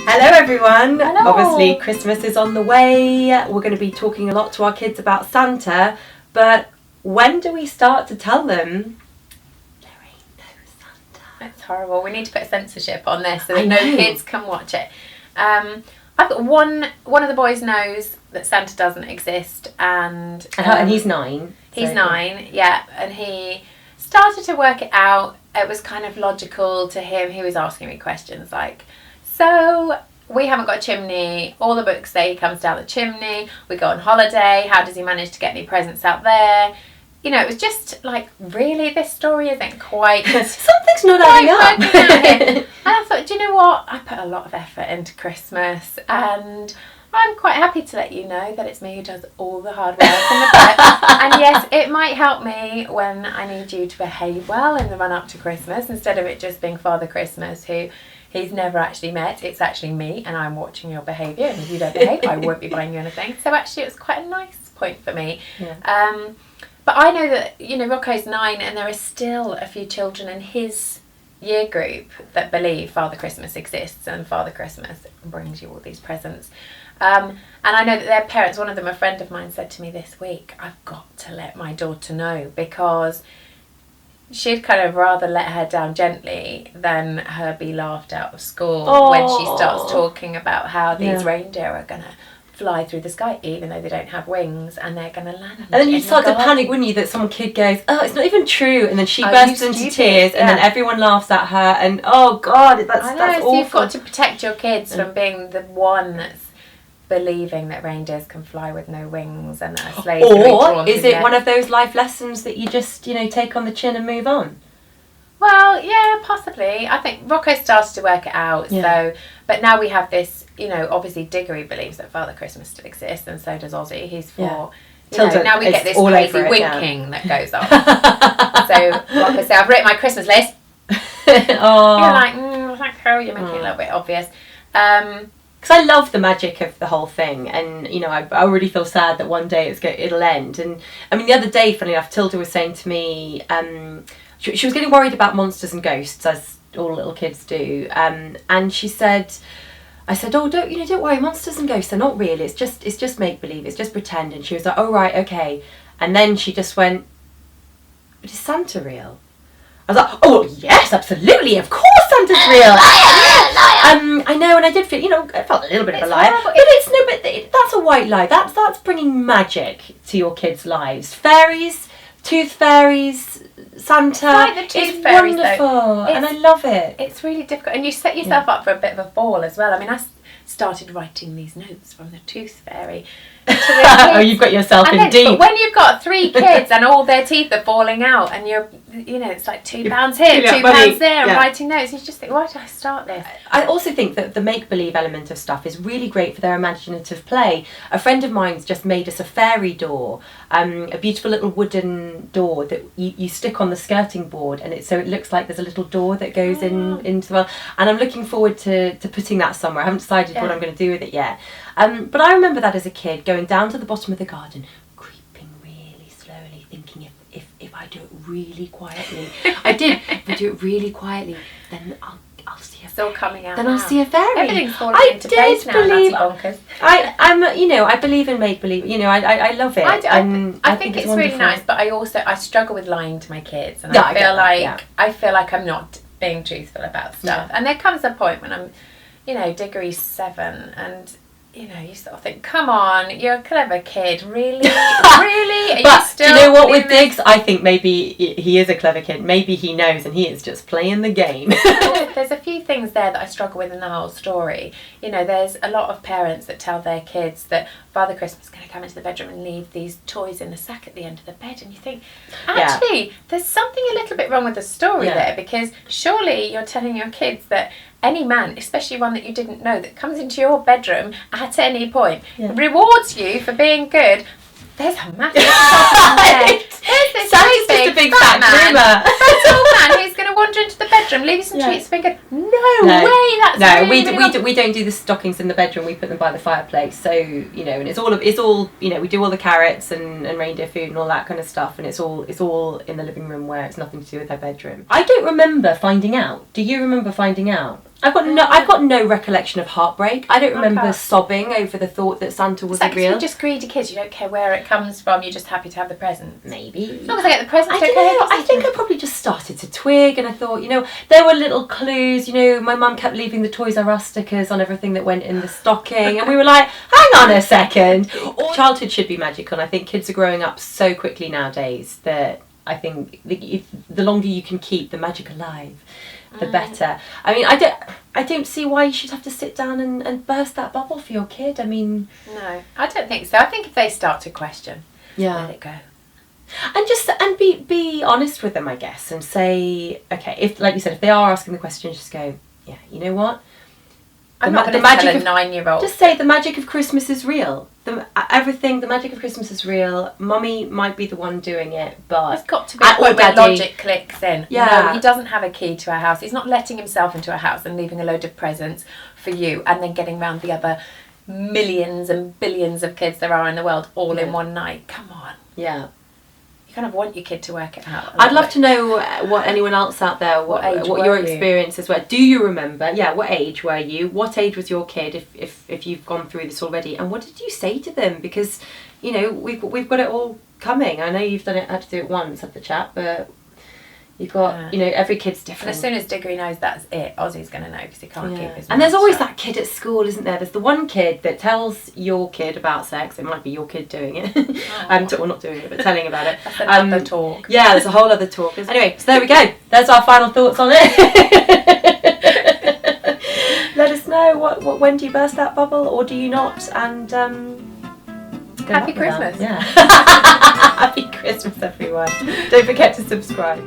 Hello everyone. Hello. Obviously Christmas is on the way. We're going to be talking a lot to our kids about Santa, but when do we start to tell them there ain't no Santa? It's horrible. We need to put censorship on this so I that know. no kids can watch it. I've got one of the boys knows that Santa doesn't exist, and He's 9. He's 9, yeah, and he started to work it out. It was kind of logical to him. He was asking me questions like, so we haven't got a chimney. All the books say he comes down the chimney. We go on holiday. How does he manage to get any presents out there? You know, it was just like, really, this story isn't quite... Something's not adding up. working out here. And I thought, do you know what? I put a lot of effort into Christmas, and I'm quite happy to let you know that it's me who does all the hard work in the book. And yes, it might help me when I need you to behave well in the run up to Christmas, instead of it just being Father Christmas, who he's never actually met. It's actually me, and I'm watching your behaviour, and if you don't behave, I won't be buying you anything. So actually, it was quite a nice point for me. Yeah. But I know that, you know, Rocco's 9, and there are still a few children in his year group that believe Father Christmas exists and Father Christmas brings you all these presents. And I know that their parents, one of them, a friend of mine, said to me this week, I've got to let my daughter know, because she'd kind of rather let her down gently than her be laughed out of school when she starts talking about how these reindeer are going to fly through the sky even though they don't have wings, and they're going to land. And then you'd start to panic, wouldn't you, that some kid goes, oh, it's not even true, and then she bursts into tears, and then everyone laughs at her, and oh God, that's awful. So you've got to protect your kids from being the one that's believing that reindeers can fly with no wings and that a sleigh's going to be drawn. Or is it one of those life lessons that you just, you know, take on the chin and move on? Well, yeah, possibly. I think Rocco started to work it out. So, but now we have this, you know, obviously Diggory believes that Father Christmas still exists, and so does Ozzy. He's 4. You know, now we get this crazy winking that goes on. So Rocco said, I've written my Christmas list. You're like, thank you, you're making it a little bit obvious. Because I love the magic of the whole thing, and you know, I already feel sad that one day it'll end. And I mean, the other day, funnily enough, Tilda was saying to me, she was getting worried about monsters and ghosts, as all little kids do, and she said, I said, oh, don't worry, monsters and ghosts are not real. It's just make believe. It's just pretend. And she was like, oh right, okay. And then she just went, but is Santa real? I was like, oh yes, absolutely, of course Santa's real. I know, and I did feel, you know, I felt a little bit of a lie, but that's a white lie. That's bringing magic to your kids' lives. Fairies, tooth fairies, Santa. Like the tooth fairies, wonderful, and I love it. It's really difficult, and you set yourself up for a bit of a fall as well. I mean, I started writing these notes from the tooth fairy. Oh, you've got yourself in deep. But when you've got 3 kids and all their teeth are falling out, and you know, it's like £2 here, £2 there, and writing notes, you just think, why did I start this? I also think that the make-believe element of stuff is really great for their imaginative play. A friend of mine's just made us a fairy door, a beautiful little wooden door that you stick on the skirting board, and so it looks like there's a little door that goes into the world. And I'm looking forward to putting that somewhere. I haven't decided what I'm going to do with it yet. But I remember that as a kid, going down to the bottom of the garden, creeping really slowly, thinking if I do it really quietly, I did. If I do it really quietly, then I'll see a fairy. It's all coming out. Then I'll see a fairy. Everything's falling into place now. Bonkers. I believe in make believe. You know, I love it. I think it's really nice, but I struggle with lying to my kids, and I feel like I'm not being truthful about stuff. And there comes a point when I'm, you know, Diggory's 7, and you know, you sort of think, come on, you're a clever kid, really? Really? But do you know what, with Diggs, I think maybe he is a clever kid. Maybe he knows and he is just playing the game. There's a few things there that I struggle with in the whole story. You know, there's a lot of parents that tell their kids that Father Christmas is going to come into the bedroom and leave these toys in the sack at the end of the bed, and you think, actually, there's something a little bit wrong with the story there, because surely you're telling your kids that any man, especially one that you didn't know, that comes into your bedroom at any point, rewards you for being good. There's a massive problem there. There's this Santa's just a big fat groomer. Fat old man who's going to wander into the bedroom, leave you some treats, being good. No way, that's we don't do the stockings in the bedroom. We put them by the fireplace. So you know, and it's all you know. We do all the carrots and reindeer food and all that kind of stuff, and it's all in the living room where it's nothing to do with her bedroom. I don't remember finding out. Do you remember finding out? I've got no recollection of heartbreak. I don't remember Okay. sobbing over the thought that Santa Is wasn't that 'cause real. you're just greedy kids? You don't care where it comes from. You're just happy to have the present. Maybe. As long as I get the presents, I don't know. I think I probably just started to twig, and I thought, there were little clues. My mum kept leaving the Toys R Us stickers on everything that went in the stocking, and we were like, hang on a second. Childhood should be magical, and I think kids are growing up so quickly nowadays that I think the longer you can keep the magic alive, the better. I mean, I don't see why you should have to sit down and burst that bubble for your kid. I mean, No, I don't think so. I think if they start to question, let it go. And be honest with them, I guess, and say, okay, if, like you said, if they are asking the question, just go, yeah, you know what? I'm not going to tell a 9-year-old. Just say the magic of Christmas is real. The magic of Christmas is real. Mummy might be the one doing it, but There's got to be a point where Daddy. logic clicks in. Yeah. No, he doesn't have a key to our house. He's not letting himself into a house and leaving a load of presents for you and then getting round the other millions and billions of kids there are in the world all in one night. Come on. Yeah. You kind of want your kid to work it out. I'd love to know what anyone else out there, what were your you? experiences were. Do you remember? Yeah, what age were you? What age was your kid? If you've gone through this already, and what did you say to them? Because we've got it all coming. I know you've had to do it once at the chat, but you've got every kid's And different. as soon as Diggory knows that's it, Ozzy's going to know because he can't keep his And there's mouth always shut. that kid at school, isn't there? There's the one kid that tells your kid about sex. It might be your kid doing it. Well, not doing it, but telling about it. That's another talk. Yeah, there's a whole other talk. Anyway, so there we go. There's our final thoughts on it. Let us know what when do you burst that bubble, or do you not? And Happy Christmas. Yeah. Happy Christmas, everyone. Don't forget to subscribe.